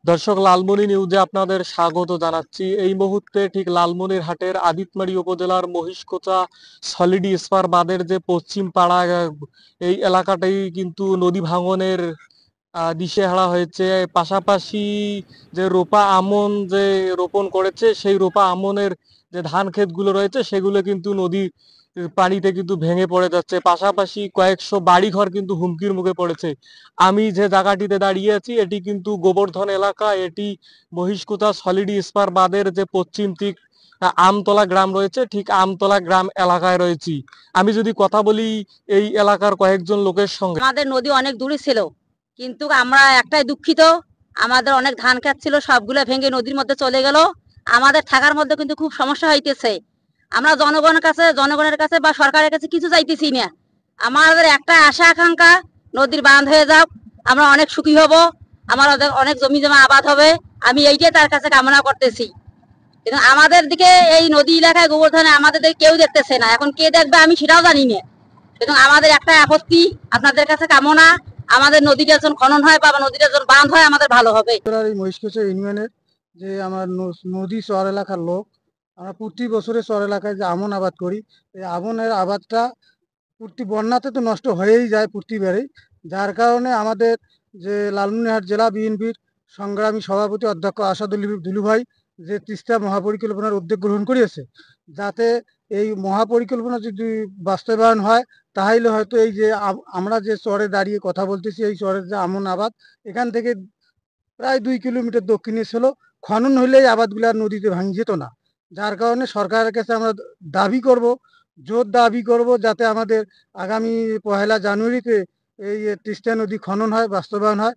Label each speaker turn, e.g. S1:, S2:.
S1: দর্শক, লালমনি নিউজে আপনাদের স্বাগত জানাচ্ছি। এই মুহূর্তে ঠিক লালমনিরহাটের আদিতমারি উপজেলার মহিষকোচা সলিড ইস্পার বাঁধের যে পশ্চিম পাড়া, এই এলাকাটাই কিন্তু নদী ভাঙনের দিশেহারা হয়েছে। পাশাপাশি যে রোপা আমন যে রোপণ করেছে, সেই রোপা আমনের যে ধান ক্ষেতগুলো রয়েছে সেগুলো কিন্তু নদী পানিতে কিন্তু ভেঙে পড়ে যাচ্ছে। পাশাপাশি কয়েকশো বাড়িঘর কিন্তু হুমকির মুখে পড়েছে। আমি যে জায়গাটিতে দাঁড়িয়ে আছি এটি কিন্তু গোবর্ধন এলাকা। এটি মহিষকুতা সলিড ইস্পার বাঁধের যে পশ্চিম দিক আমতলা গ্রাম রয়েছে, ঠিক আমতলা গ্রাম এলাকায় রয়েছি। আমি যদি কথা বলি এই এলাকার কয়েকজন লোকের সঙ্গে।
S2: আমাদের নদী অনেক দূরে ছিল, কিন্তু আমরা একটাই দুঃখিত, আমাদের অনেক ধান ক্ষেত ছিল, সবগুলো ভেঙে নদীর মধ্যে চলে গেল। আমাদের থাকার মধ্যে কিন্তু খুব সমস্যা হইতেছে। আমরা জনগণের কাছে বা সরকারের কাছে কিছু চাইতেছি না। আমাদের একটা আশা আকাঙ্ক্ষা, নদীর বাঁধ হয়ে যাক, আমরা অনেক সুখী হব, আমার অনেক জমি জমা আবাদ হবে। আমি এইটাই তার কাছে কামনা করতেছি। কিন্তু আমাদের দিকে এই নদী এলাকায় গোবর্ধনে আমাদের দিকে কেউ দেখতেছে না। এখন কে দেখবে আমি সেটাও জানি না। এবং আমাদের একটা আপত্তি, আপনাদের কাছে কামনা, আমাদের নদীটা যখন খনন হয় বা নদীটা যখন বাঁধ হয় আমাদের ভালো হবে।
S3: এই মহিষকুচা ইউনিয়নের যে আমার নদী চর এলাকার লোক, আমরা প্রতি বছরে চর এলাকায় যে আমন আবাদ করি, এই আমনের আবাদটা প্রতি বন্যাতে তো নষ্ট হয়েই যায় প্রতিবারেই। যার কারণে আমাদের যে লালমনিরহাট জেলা বিএনপির সংগ্রামী সভাপতি অধ্যক্ষ আসাদুল দুলু ভাই যে তিস্তা মহাপরিকল্পনার উদ্যোগ গ্রহণ করিয়েছে, যাতে এই মহাপরিকল্পনা যদি বাস্তবায়ন হয় তাহলে হয়তো এই যে আমরা যে চরে দাঁড়িয়ে কথা বলতেছি, এই চরের যে আমন আবাদ, এখান থেকে প্রায় 2 কিলোমিটার দক্ষিণে ছিল, খনন হইলেই আবাদগুলো আর নদীতে ভাঙি যেত না। যার কারণে সরকারের কাছে আমরা দাবি করব, জোর দাবি করব, যাতে আমাদের আগামী 1লা জানুয়ারিতে এই তিস্তা নদী খনন হয়, বাস্তবায়ন হয়।